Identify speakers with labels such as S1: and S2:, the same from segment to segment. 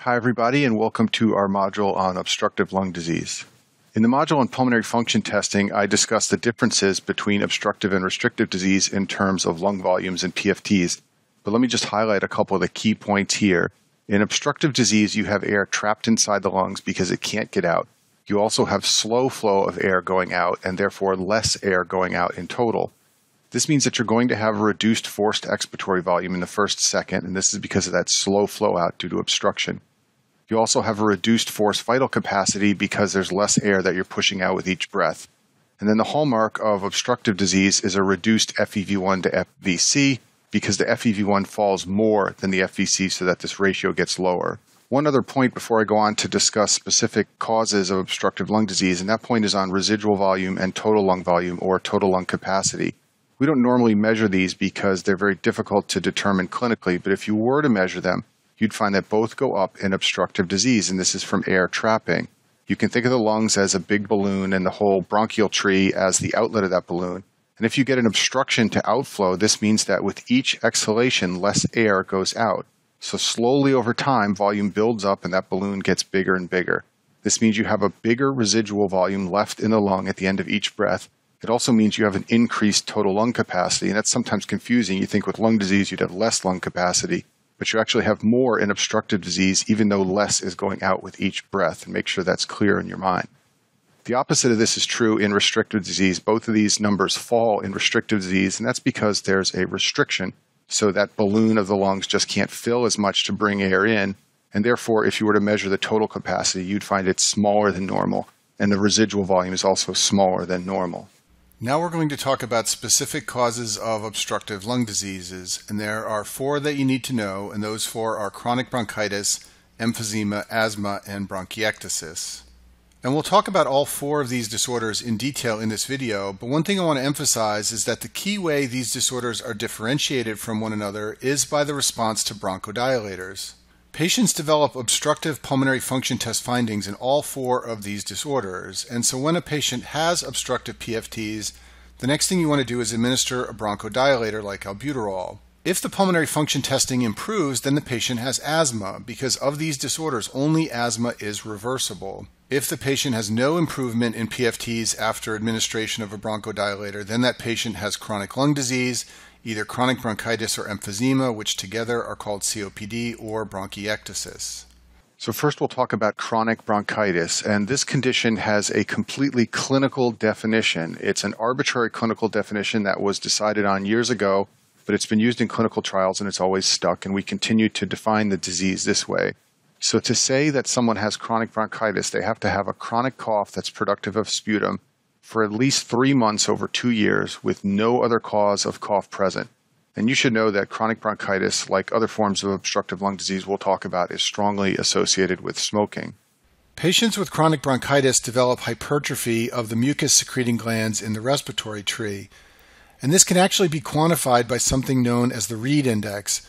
S1: Hi, everybody, and welcome to our module on obstructive lung disease. In the module on pulmonary function testing, I discussed the differences between obstructive and restrictive disease in terms of lung volumes and PFTs. But let me just highlight a couple of the key points here. In obstructive disease, you have air trapped inside the lungs because it can't get out. You also have slow flow of air going out and therefore less air going out in total. This means that you're going to have a reduced forced expiratory volume in the first second, and this is because of that slow flow out due to obstruction. You also have a reduced forced vital capacity because there's less air that you're pushing out with each breath. And then the hallmark of obstructive disease is a reduced FEV1 to FVC because the FEV1 falls more than the FVC so that this ratio gets lower. One other point before I go on to discuss specific causes of obstructive lung disease, and that point is on residual volume and total lung volume or total lung capacity. We don't normally measure these because they're very difficult to determine clinically, but if you were to measure them, you'd find that both go up in obstructive disease, and this is from air trapping. You can think of the lungs as a big balloon and the whole bronchial tree as the outlet of that balloon. And if you get an obstruction to outflow, this means that with each exhalation, less air goes out. So slowly over time, volume builds up and that balloon gets bigger and bigger. This means you have a bigger residual volume left in the lung at the end of each breath. It also means you have an increased total lung capacity, and that's sometimes confusing. You think with lung disease you'd have less lung capacity, but you actually have more in obstructive disease, even though less is going out with each breath, and make sure that's clear in your mind. The opposite of this is true in restrictive disease. Both of these numbers fall in restrictive disease, and that's because there's a restriction, so that balloon of the lungs just can't fill as much to bring air in, and therefore, if you were to measure the total capacity, you'd find it smaller than normal, and the residual volume is also smaller than normal. Now we're going to talk about specific causes of obstructive lung diseases, and there are 4 that you need to know, and those 4 are chronic bronchitis, emphysema, asthma, and bronchiectasis. And we'll talk about all 4 of these disorders in detail in this video, but one thing I want to emphasize is that the key way these disorders are differentiated from one another is by the response to bronchodilators. Patients develop obstructive pulmonary function test findings in all 4 of these disorders, and so when a patient has obstructive PFTs, the next thing you want to do is administer a bronchodilator like albuterol. If the pulmonary function testing improves, then the patient has asthma. Because of these disorders, only asthma is reversible. If the patient has no improvement in PFTs after administration of a bronchodilator, then that patient has chronic lung disease, either chronic bronchitis or emphysema, which together are called COPD or bronchiectasis. So first we'll talk about chronic bronchitis, and this condition has a completely clinical definition. It's an arbitrary clinical definition that was decided on years ago, but it's been used in clinical trials and it's always stuck, and we continue to define the disease this way. So to say that someone has chronic bronchitis, they have to have a chronic cough that's productive of sputum for at least 3 months over 2 years with no other cause of cough present. And you should know that chronic bronchitis, like other forms of obstructive lung disease we'll talk about, is strongly associated with smoking. Patients with chronic bronchitis develop hypertrophy of the mucus-secreting glands in the respiratory tree. And this can actually be quantified by something known as the Reed index.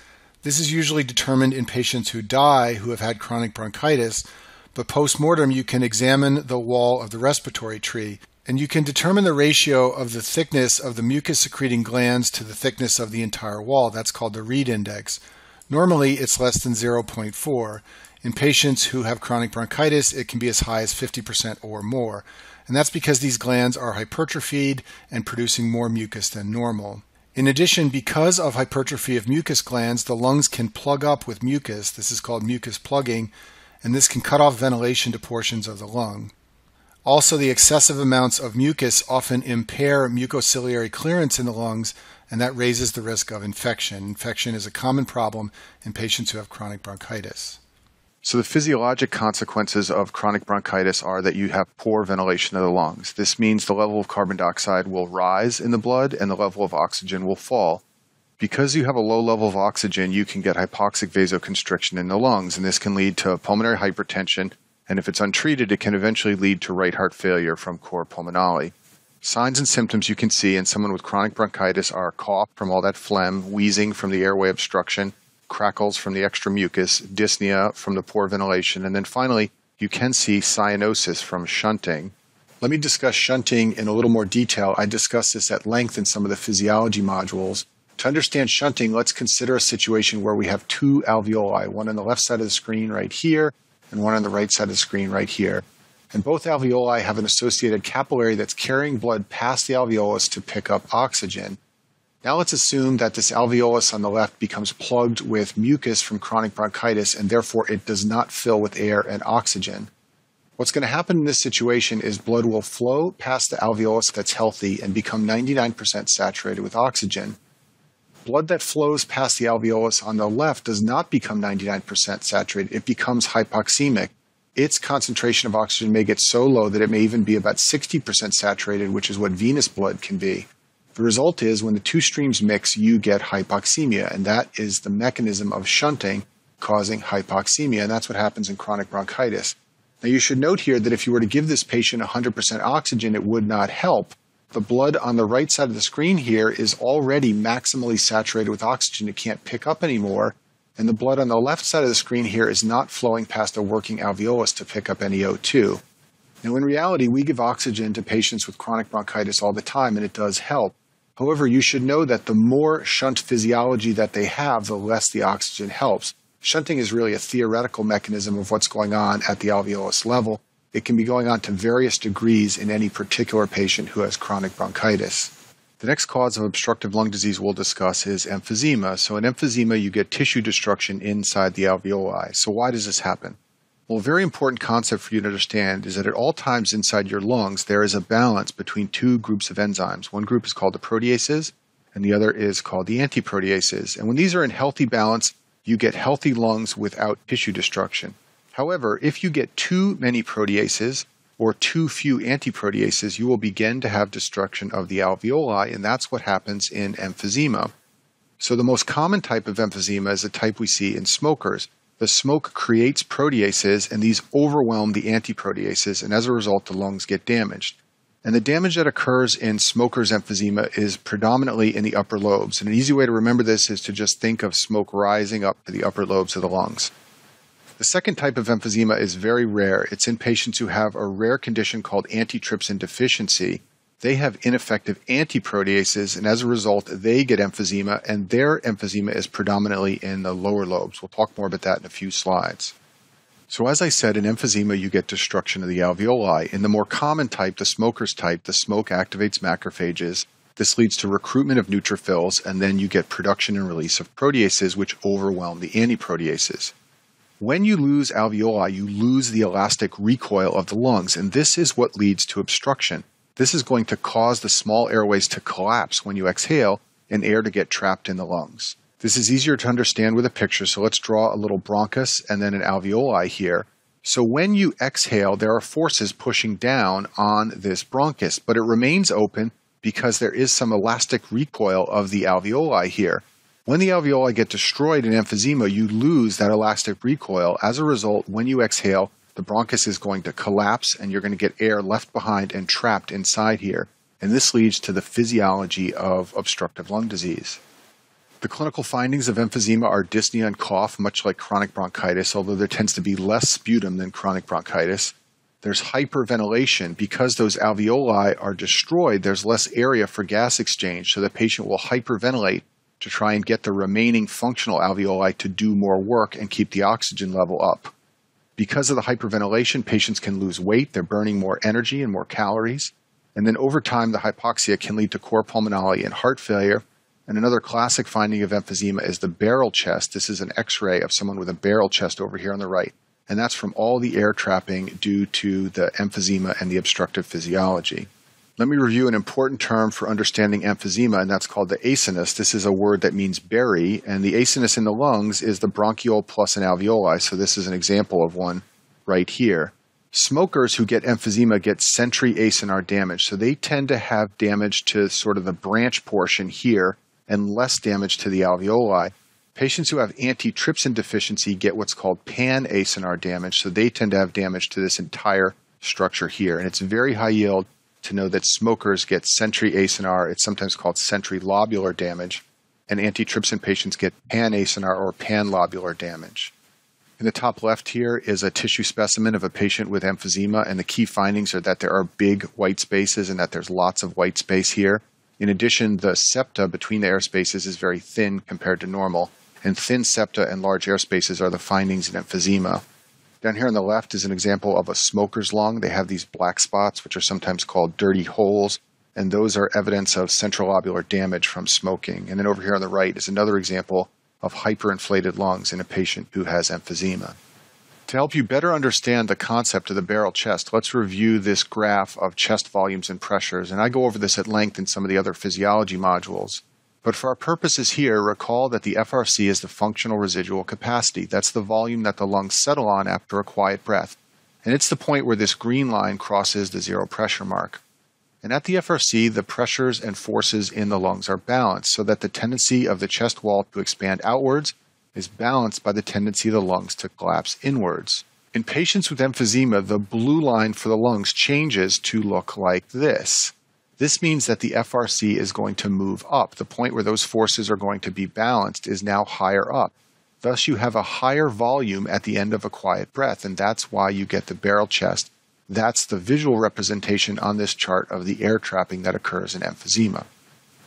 S1: This is usually determined in patients who die who have had chronic bronchitis, but post-mortem you can examine the wall of the respiratory tree, and you can determine the ratio of the thickness of the mucus-secreting glands to the thickness of the entire wall. That's called the Reed index. Normally, it's less than 0.4. In patients who have chronic bronchitis, it can be as high as 50% or more. And that's because these glands are hypertrophied and producing more mucus than normal. In addition, because of hypertrophy of mucus glands, the lungs can plug up with mucus. This is called mucus plugging, and this can cut off ventilation to portions of the lung. Also, the excessive amounts of mucus often impair mucociliary clearance in the lungs, and that raises the risk of infection. Infection is a common problem in patients who have chronic bronchitis. So the physiologic consequences of chronic bronchitis are that you have poor ventilation of the lungs. This means the level of carbon dioxide will rise in the blood and the level of oxygen will fall. Because you have a low level of oxygen, you can get hypoxic vasoconstriction in the lungs, and this can lead to pulmonary hypertension, and if it's untreated, it can eventually lead to right heart failure from cor pulmonale. Signs and symptoms you can see in someone with chronic bronchitis are cough from all that phlegm, wheezing from the airway obstruction, crackles from the extra mucus, dyspnea from the poor ventilation, and then finally, you can see cyanosis from shunting. Let me discuss shunting in a little more detail. I discussed this at length in some of the physiology modules. To understand shunting, let's consider a situation where we have two alveoli, one on the left side of the screen right here, and one on the right side of the screen right here. And both alveoli have an associated capillary that's carrying blood past the alveolus to pick up oxygen. Now let's assume that this alveolus on the left becomes plugged with mucus from chronic bronchitis, and therefore it does not fill with air and oxygen. What's going to happen in this situation is blood will flow past the alveolus that's healthy and become 99% saturated with oxygen. Blood that flows past the alveolus on the left does not become 99% saturated. It becomes hypoxemic. Its concentration of oxygen may get so low that it may even be about 60% saturated, which is what venous blood can be. The result is when the two streams mix, you get hypoxemia, and that is the mechanism of shunting causing hypoxemia, and that's what happens in chronic bronchitis. Now, you should note here that if you were to give this patient 100% oxygen, it would not help. The blood on the right side of the screen here is already maximally saturated with oxygen. It can't pick up anymore. And the blood on the left side of the screen here is not flowing past a working alveolus to pick up any O2. Now, in reality, we give oxygen to patients with chronic bronchitis all the time, and it does help. However, you should know that the more shunt physiology that they have, the less the oxygen helps. Shunting is really a theoretical mechanism of what's going on at the alveolus level. It can be going on to various degrees in any particular patient who has chronic bronchitis. The next cause of obstructive lung disease we'll discuss is emphysema. So in emphysema, you get tissue destruction inside the alveoli. So why does this happen? Well, a very important concept for you to understand is that at all times inside your lungs, there is a balance between two groups of enzymes. One group is called the proteases, and the other is called the antiproteases. And when these are in healthy balance, you get healthy lungs without tissue destruction. However, if you get too many proteases or too few antiproteases, you will begin to have destruction of the alveoli, and that's what happens in emphysema. So the most common type of emphysema is the type we see in smokers. The smoke creates proteases, and these overwhelm the antiproteases, and as a result, the lungs get damaged. And the damage that occurs in smokers' emphysema is predominantly in the upper lobes. And an easy way to remember this is to just think of smoke rising up to the upper lobes of the lungs. The second type of emphysema is very rare. It's in patients who have a rare condition called antitrypsin deficiency. They have ineffective antiproteases, and as a result, they get emphysema, and their emphysema is predominantly in the lower lobes. We'll talk more about that in a few slides. So as I said, in emphysema, you get destruction of the alveoli. In the more common type, the smoker's type, the smoke activates macrophages. This leads to recruitment of neutrophils, and then you get production and release of proteases, which overwhelm the antiproteases. When you lose alveoli, you lose the elastic recoil of the lungs, and this is what leads to obstruction. This is going to cause the small airways to collapse when you exhale and air to get trapped in the lungs. This is easier to understand with a picture, so let's draw a little bronchus and then an alveoli here. So when you exhale, there are forces pushing down on this bronchus, but it remains open because there is some elastic recoil of the alveoli here. When the alveoli get destroyed in emphysema, you lose that elastic recoil. As a result, when you exhale, the bronchus is going to collapse and you're going to get air left behind and trapped inside here. And this leads to the physiology of obstructive lung disease. The clinical findings of emphysema are dyspnea and cough, much like chronic bronchitis, although there tends to be less sputum than chronic bronchitis. There's hyperventilation. Because those alveoli are destroyed, there's less area for gas exchange, so the patient will hyperventilate to try and get the remaining functional alveoli to do more work and keep the oxygen level up. Because of the hyperventilation, patients can lose weight, they're burning more energy and more calories, and then over time the hypoxia can lead to cor pulmonale and heart failure. And another classic finding of emphysema is the barrel chest. This is an X-ray of someone with a barrel chest over here on the right. And that's from all the air trapping due to the emphysema and the obstructive physiology. Let me review an important term for understanding emphysema, and that's called the acinus. This is a word that means berry, and the acinus in the lungs is the bronchiole plus an alveoli. So this is an example of one right here. Smokers who get emphysema get centri acinar damage. So they tend to have damage to sort of the branch portion here, and less damage to the alveoli. Patients who have antitrypsin deficiency get what's called pan-acinar damage, so they tend to have damage to this entire structure here. And it's very high yield to know that smokers get centri-acinar, it's sometimes called centri-lobular damage, and antitrypsin patients get pan-acinar or pan-lobular damage. In the top left here is a tissue specimen of a patient with emphysema, and the key findings are that there are big white spaces and that there's lots of white space here. In addition, the septa between the air spaces is very thin compared to normal, and thin septa and large air spaces are the findings in emphysema. Down here on the left is an example of a smoker's lung. They have these black spots, which are sometimes called dirty holes, and those are evidence of central lobular damage from smoking. And then over here on the right is another example of hyperinflated lungs in a patient who has emphysema. To help you better understand the concept of the barrel chest, let's review this graph of chest volumes and pressures, and I go over this at length in some of the other physiology modules. But for our purposes here, recall that the FRC is the functional residual capacity. That's the volume that the lungs settle on after a quiet breath. And it's the point where this green line crosses the zero pressure mark. And at the FRC, the pressures and forces in the lungs are balanced so that the tendency of the chest wall to expand outwards is balanced by the tendency of the lungs to collapse inwards. In patients with emphysema, the blue line for the lungs changes to look like this. This means that the FRC is going to move up. The point where those forces are going to be balanced is now higher up. Thus, you have a higher volume at the end of a quiet breath, and that's why you get the barrel chest. That's the visual representation on this chart of the air trapping that occurs in emphysema.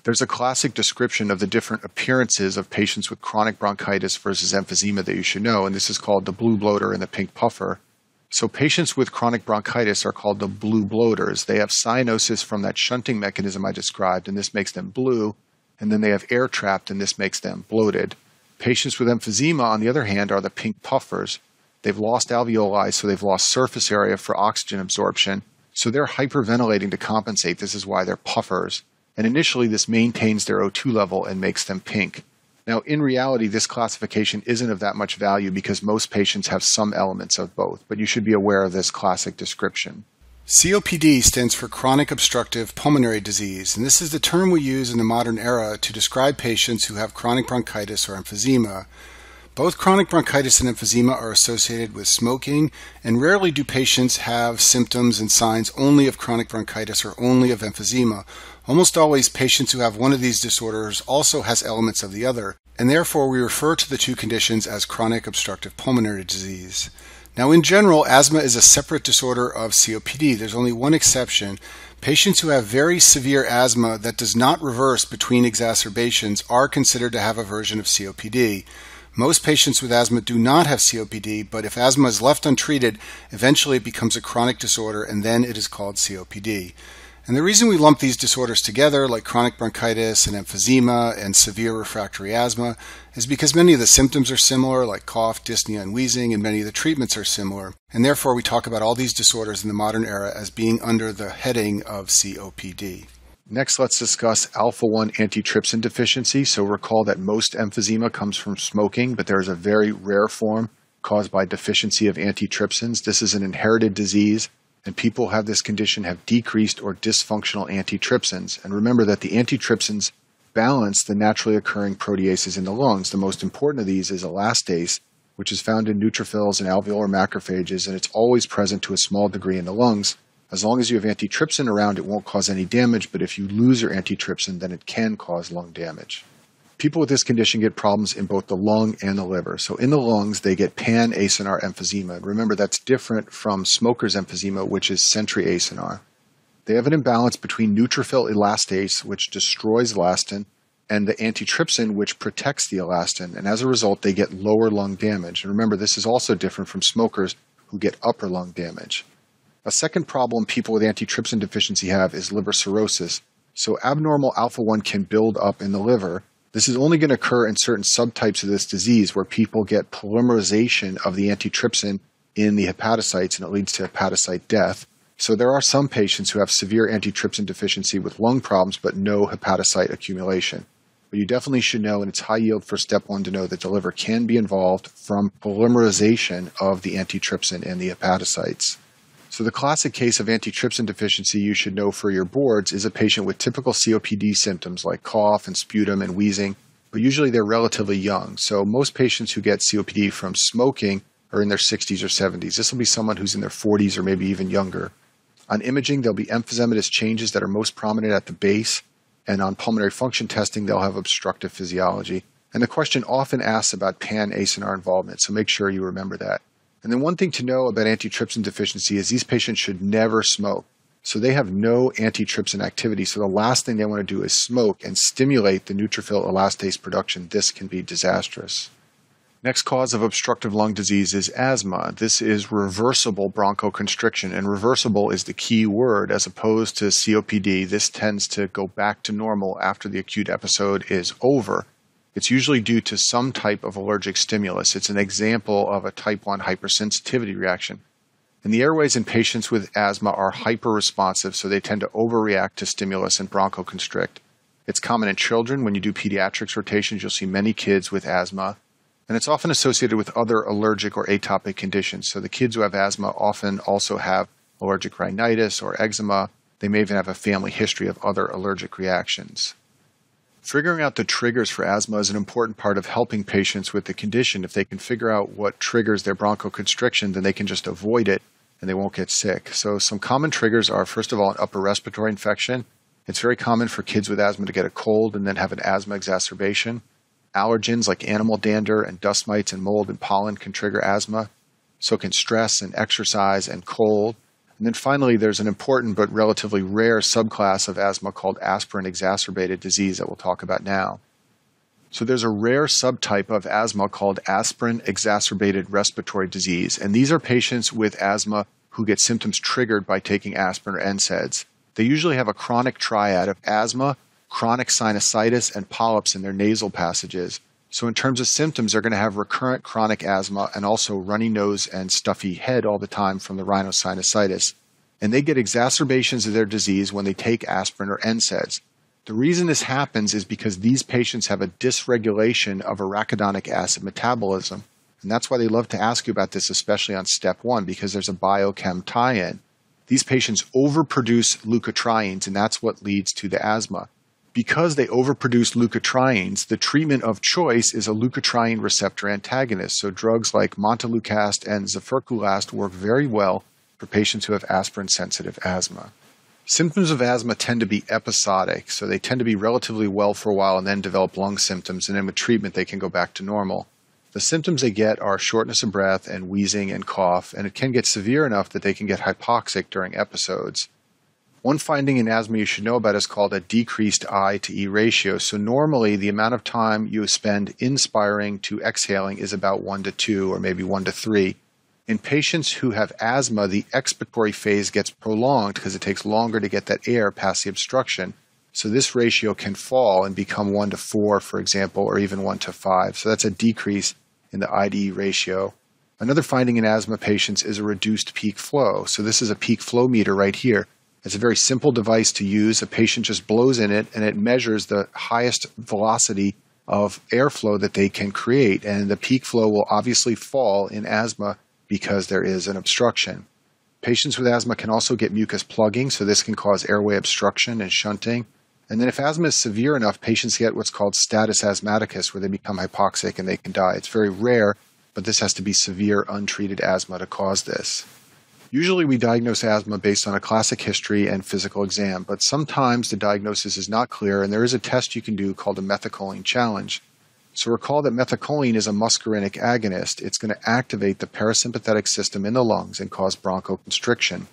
S1: There's a classic description of the different appearances of patients with chronic bronchitis versus emphysema that you should know, and this is called the blue bloater and the pink puffer. So patients with chronic bronchitis are called the blue bloaters. They have cyanosis from that shunting mechanism I described, and this makes them blue, and then they have air trapped, and this makes them bloated. Patients with emphysema, on the other hand, are the pink puffers. They've lost alveoli, so they've lost surface area for oxygen absorption, so they're hyperventilating to compensate. This is why they're puffers. And initially, this maintains their O2 level and makes them pink. Now, in reality, this classification isn't of that much value because most patients have some elements of both, but you should be aware of this classic description. COPD stands for chronic obstructive pulmonary disease, and this is the term we use in the modern era to describe patients who have chronic bronchitis or emphysema. Both chronic bronchitis and emphysema are associated with smoking, and rarely do patients have symptoms and signs only of chronic bronchitis or only of emphysema. Almost always, patients who have one of these disorders also has elements of the other, and therefore we refer to the two conditions as chronic obstructive pulmonary disease. Now, in general, asthma is a separate disorder of COPD. There's only one exception. Patients who have very severe asthma that does not reverse between exacerbations are considered to have a version of COPD. Most patients with asthma do not have COPD, but if asthma is left untreated, eventually it becomes a chronic disorder, and then it is called COPD. And the reason we lump these disorders together, like chronic bronchitis and emphysema and severe refractory asthma, is because many of the symptoms are similar, like cough, dyspnea, and wheezing, and many of the treatments are similar. And therefore, we talk about all these disorders in the modern era as being under the heading of COPD. Next, let's discuss alpha-1 antitrypsin deficiency. So recall that most emphysema comes from smoking, but there is a very rare form caused by deficiency of antitrypsins. This is an inherited disease, and people who have this condition have decreased or dysfunctional antitrypsins. And remember that the antitrypsins balance the naturally occurring proteases in the lungs. The most important of these is elastase, which is found in neutrophils and alveolar macrophages, and it's always present to a small degree in the lungs. As long as you have antitrypsin around, it won't cause any damage, but if you lose your antitrypsin, then it can cause lung damage. People with this condition get problems in both the lung and the liver. So in the lungs, they get pan-acinar emphysema. Remember, that's different from smoker's emphysema, which is centri-acinar. They have an imbalance between neutrophil elastase, which destroys elastin, and the antitrypsin, which protects the elastin. And as a result, they get lower lung damage. And remember, this is also different from smokers who get upper lung damage. A second problem people with antitrypsin deficiency have is liver cirrhosis. So abnormal alpha-1 can build up in the liver. This is only going to occur in certain subtypes of this disease where people get polymerization of the antitrypsin in the hepatocytes, and it leads to hepatocyte death. So there are some patients who have severe antitrypsin deficiency with lung problems but no hepatocyte accumulation. But you definitely should know, and it's high yield for step 1 to know that the liver can be involved from polymerization of the antitrypsin in the hepatocytes. So the classic case of antitrypsin deficiency you should know for your boards is a patient with typical COPD symptoms like cough and sputum and wheezing, but usually they're relatively young. So most patients who get COPD from smoking are in their 60s or 70s. This will be someone who's in their 40s or maybe even younger. On imaging, there'll be emphysematous changes that are most prominent at the base, and on pulmonary function testing, they'll have obstructive physiology. And the question often asks about pan-acinar involvement, so make sure you remember that. And then one thing to know about antitrypsin deficiency is these patients should never smoke. So they have no antitrypsin activity. So the last thing they want to do is smoke and stimulate the neutrophil elastase production. This can be disastrous. Next cause of obstructive lung disease is asthma. This is reversible bronchoconstriction, and reversible is the key word as opposed to COPD. This tends to go back to normal after the acute episode is over. It's usually due to some type of allergic stimulus. It's an example of a type 1 hypersensitivity reaction. And the airways in patients with asthma are hyperresponsive, so they tend to overreact to stimulus and bronchoconstrict. It's common in children. When you do pediatrics rotations, you'll see many kids with asthma. And it's often associated with other allergic or atopic conditions. So the kids who have asthma often also have allergic rhinitis or eczema. They may even have a family history of other allergic reactions. Figuring out the triggers for asthma is an important part of helping patients with the condition. If they can figure out what triggers their bronchoconstriction, then they can just avoid it and they won't get sick. So some common triggers are, first of all, an upper respiratory infection. It's very common for kids with asthma to get a cold and then have an asthma exacerbation. Allergens like animal dander and dust mites and mold and pollen can trigger asthma. So can stress and exercise and cold. And then finally, there's an important but relatively rare subclass of asthma called aspirin-exacerbated disease that we'll talk about now. So there's a rare subtype of asthma called aspirin-exacerbated respiratory disease. And these are patients with asthma who get symptoms triggered by taking aspirin or NSAIDs. They usually have a chronic triad of asthma, chronic sinusitis, and polyps in their nasal passages. So in terms of symptoms, they're going to have recurrent chronic asthma and also runny nose and stuffy head all the time from the rhinosinusitis. And they get exacerbations of their disease when they take aspirin or NSAIDs. The reason this happens is because these patients have a dysregulation of arachidonic acid metabolism. And that's why they love to ask you about this, especially on step 1, because there's a biochem tie-in. These patients overproduce leukotrienes, and that's what leads to the asthma. Because they overproduce leukotrienes, the treatment of choice is a leukotriene receptor antagonist. So drugs like montelukast and zafirkulast work very well for patients who have aspirin-sensitive asthma. Symptoms of asthma tend to be episodic, so they tend to be relatively well for a while and then develop lung symptoms, and then with treatment they can go back to normal. The symptoms they get are shortness of breath and wheezing and cough, and it can get severe enough that they can get hypoxic during episodes. One finding in asthma you should know about is called a decreased I to E ratio. So normally the amount of time you spend inspiring to exhaling is about 1 to 2 or maybe 1 to 3. In patients who have asthma, the expiratory phase gets prolonged because it takes longer to get that air past the obstruction. So this ratio can fall and become 1 to 4, for example, or even 1 to 5. So that's a decrease in the I to E ratio. Another finding in asthma patients is a reduced peak flow. So this is a peak flow meter right here. It's a very simple device to use. A patient just blows in it, and it measures the highest velocity of airflow that they can create. And the peak flow will obviously fall in asthma because there is an obstruction. Patients with asthma can also get mucus plugging, so this can cause airway obstruction and shunting. And then if asthma is severe enough, patients get what's called status asthmaticus, where they become hypoxic and they can die. It's very rare, but this has to be severe untreated asthma to cause this. Usually we diagnose asthma based on a classic history and physical exam, but sometimes the diagnosis is not clear, and there is a test you can do called a methacholine challenge. So recall that methacholine is a muscarinic agonist. It's going to activate the parasympathetic system in the lungs and cause bronchoconstriction.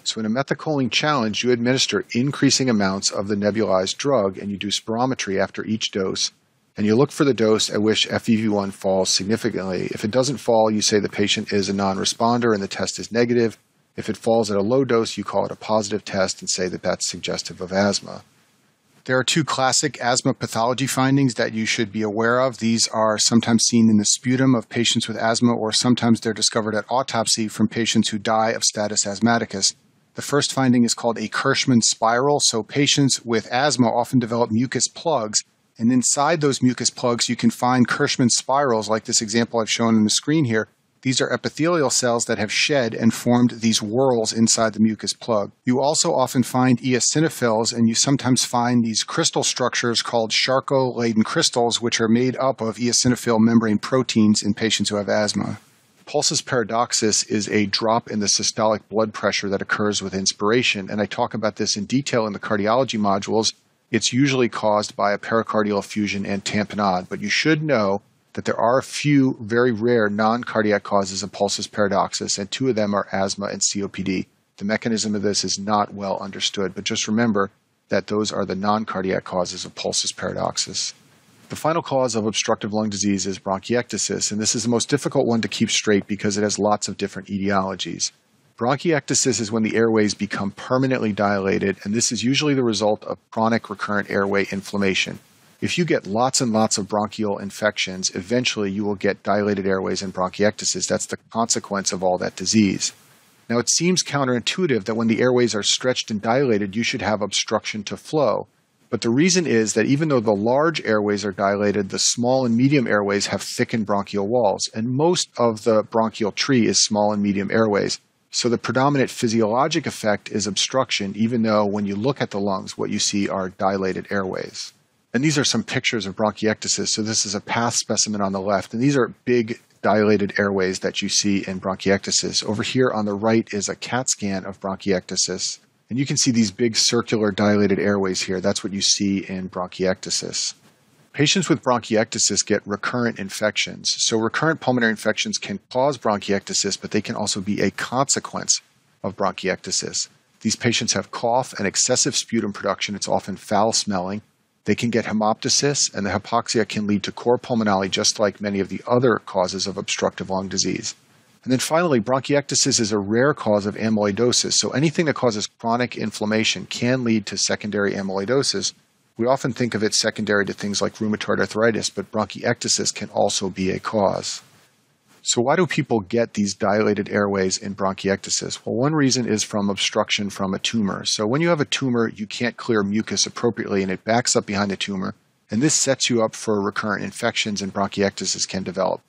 S1: So in a methacholine challenge, you administer increasing amounts of the nebulized drug, and you do spirometry after each dose, and you look for the dose at which FEV1 falls significantly. If it doesn't fall, you say the patient is a non-responder and the test is negative. If it falls at a low dose, you call it a positive test and say that that's suggestive of asthma. There are 2 classic asthma pathology findings that you should be aware of. These are sometimes seen in the sputum of patients with asthma, or sometimes they're discovered at autopsy from patients who die of status asthmaticus. The first finding is called a Kirschmann spiral. So patients with asthma often develop mucus plugs, and inside those mucus plugs you can find Kirschmann spirals like this example I've shown on the screen here. These are epithelial cells that have shed and formed these whorls inside the mucus plug. You also often find eosinophils, and you sometimes find these crystal structures called Charcot-Leyden crystals, which are made up of eosinophil membrane proteins in patients who have asthma. Pulsus paradoxus is a drop in the systolic blood pressure that occurs with inspiration, and I talk about this in detail in the cardiology modules. It's usually caused by a pericardial effusion and tamponade, but you should know that there are a few very rare non-cardiac causes of pulsus paradoxus, and 2 of them are asthma and COPD. The mechanism of this is not well understood, but just remember that those are the non-cardiac causes of pulsus paradoxus. The final cause of obstructive lung disease is bronchiectasis, and this is the most difficult one to keep straight because it has lots of different etiologies. Bronchiectasis is when the airways become permanently dilated, and this is usually the result of chronic recurrent airway inflammation. If you get lots and lots of bronchial infections, eventually you will get dilated airways and bronchiectasis. That's the consequence of all that disease. Now, it seems counterintuitive that when the airways are stretched and dilated, you should have obstruction to flow. But the reason is that even though the large airways are dilated, the small and medium airways have thickened bronchial walls, and most of the bronchial tree is small and medium airways. So the predominant physiologic effect is obstruction, even though when you look at the lungs, what you see are dilated airways. And these are some pictures of bronchiectasis. So this is a path specimen on the left, and these are big dilated airways that you see in bronchiectasis. Over here on the right is a CAT scan of bronchiectasis. And you can see these big circular dilated airways here. That's what you see in bronchiectasis. Patients with bronchiectasis get recurrent infections. So recurrent pulmonary infections can cause bronchiectasis, but they can also be a consequence of bronchiectasis. These patients have cough and excessive sputum production. It's often foul smelling. They can get hemoptysis, and the hypoxia can lead to cor pulmonale, just like many of the other causes of obstructive lung disease. And then finally, bronchiectasis is a rare cause of amyloidosis. So anything that causes chronic inflammation can lead to secondary amyloidosis. We often think of it secondary to things like rheumatoid arthritis, but bronchiectasis can also be a cause. So why do people get these dilated airways in bronchiectasis? Well, one reason is from obstruction from a tumor. So when you have a tumor, you can't clear mucus appropriately, and it backs up behind the tumor, and this sets you up for recurrent infections, and bronchiectasis can develop.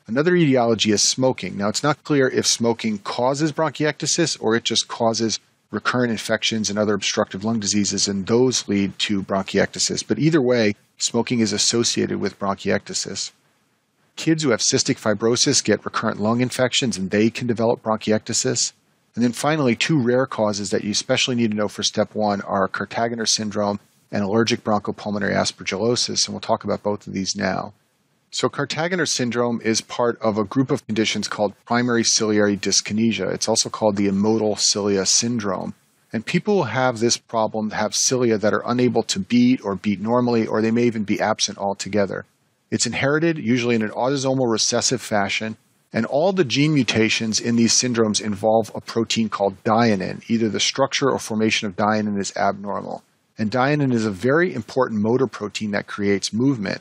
S1: Another etiology is smoking. Now, it's not clear if smoking causes bronchiectasis or it just causes recurrent infections and other obstructive lung diseases, and those lead to bronchiectasis. But either way, smoking is associated with bronchiectasis. Kids who have cystic fibrosis get recurrent lung infections, and they can develop bronchiectasis. And then finally, two rare causes that you especially need to know for step one are Cartaginer syndrome and allergic bronchopulmonary aspergillosis, and we'll talk about both of these now. So Cartaginer syndrome is part of a group of conditions called primary ciliary dyskinesia. It's also called the immotal cilia syndrome. And people who have this problem have cilia that are unable to beat or beat normally, or they may even be absent altogether. It's inherited, usually in an autosomal recessive fashion, and all the gene mutations in these syndromes involve a protein called dynein. Either the structure or formation of dynein is abnormal. And dynein is a very important motor protein that creates movement.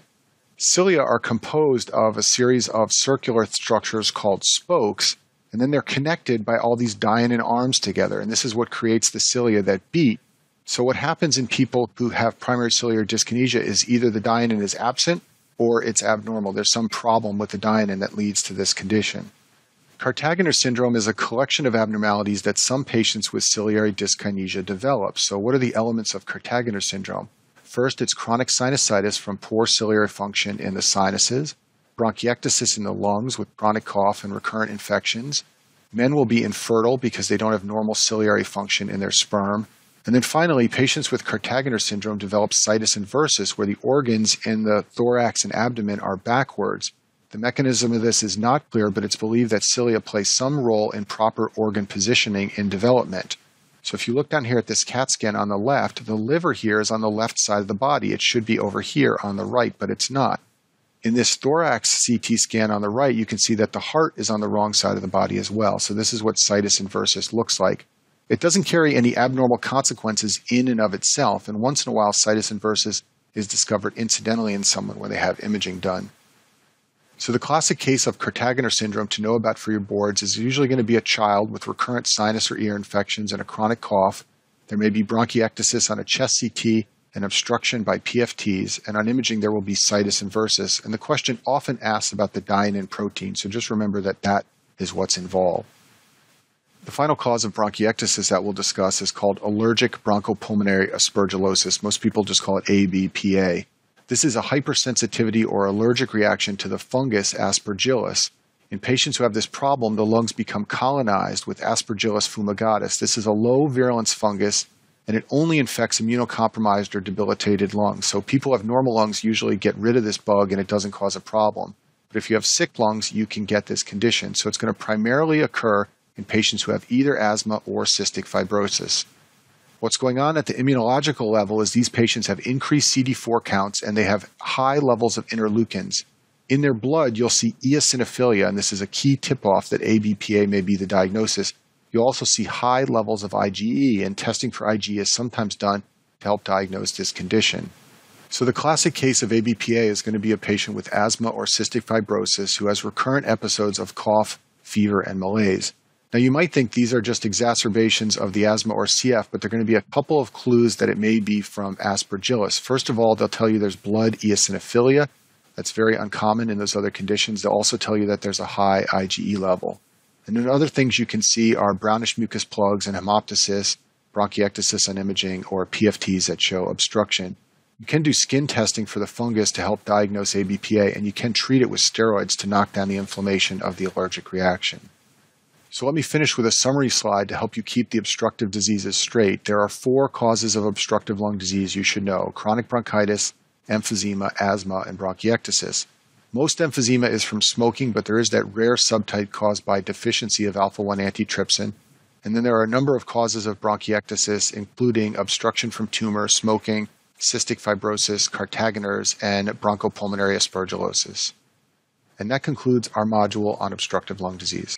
S1: Cilia are composed of a series of circular structures called spokes, and then they're connected by all these dynein arms together, and this is what creates the cilia that beat. So what happens in people who have primary ciliary dyskinesia is either the dynein is absent or it's abnormal. There's some problem with the dynein that leads to this condition. Cartaginer syndrome is a collection of abnormalities that some patients with ciliary dyskinesia develop. So what are the elements of Cartaginer syndrome? First, it's chronic sinusitis from poor ciliary function in the sinuses, bronchiectasis in the lungs with chronic cough and recurrent infections. Men will be infertile because they don't have normal ciliary function in their sperm. And then finally, patients with Cartaginer syndrome develop situs inversus, where the organs in the thorax and abdomen are backwards. The mechanism of this is not clear, but it's believed that cilia play some role in proper organ positioning in development. So if you look down here at this CAT scan on the left, the liver here is on the left side of the body. It should be over here on the right, but it's not. In this thorax CT scan on the right, you can see that the heart is on the wrong side of the body as well. So this is what situs inversus looks like. It doesn't carry any abnormal consequences in and of itself, and once in a while, situs inversus is discovered incidentally in someone when they have imaging done. So the classic case of Cartaginer syndrome to know about for your boards is usually going to be a child with recurrent sinus or ear infections and a chronic cough. There may be bronchiectasis on a chest CT and obstruction by PFTs, and on imaging there will be situs inversus. And the question often asks about the dynein protein, so just remember that that is what's involved. The final cause of bronchiectasis that we'll discuss is called allergic bronchopulmonary aspergillosis. Most people just call it ABPA. This is a hypersensitivity or allergic reaction to the fungus Aspergillus. In patients who have this problem, the lungs become colonized with Aspergillus fumigatus. This is a low virulence fungus, and it only infects immunocompromised or debilitated lungs. So people who have normal lungs usually get rid of this bug and it doesn't cause a problem. But if you have sick lungs, you can get this condition. So it's going to primarily occur in patients who have either asthma or cystic fibrosis. What's going on at the immunological level is these patients have increased CD4 counts and they have high levels of interleukins. In their blood, you'll see eosinophilia, and this is a key tip-off that ABPA may be the diagnosis. You'll also see high levels of IgE, and testing for IgE is sometimes done to help diagnose this condition. So the classic case of ABPA is going to be a patient with asthma or cystic fibrosis who has recurrent episodes of cough, fever, and malaise. Now, you might think these are just exacerbations of the asthma or CF, but there are going to be a couple of clues that it may be from Aspergillus. First of all, they'll tell you there's blood eosinophilia. That's very uncommon in those other conditions. They'll also tell you that there's a high IgE level. And then other things you can see are brownish mucus plugs and hemoptysis, bronchiectasis on imaging, or PFTs that show obstruction. You can do skin testing for the fungus to help diagnose ABPA, and you can treat it with steroids to knock down the inflammation of the allergic reaction. So let me finish with a summary slide to help you keep the obstructive diseases straight. There are 4 causes of obstructive lung disease you should know: chronic bronchitis, emphysema, asthma, and bronchiectasis. Most emphysema is from smoking, but there is that rare subtype caused by deficiency of alpha-1 antitrypsin. And then there are a number of causes of bronchiectasis, including obstruction from tumor, smoking, cystic fibrosis, Cartageners, and bronchopulmonary aspergillosis. And that concludes our module on obstructive lung disease.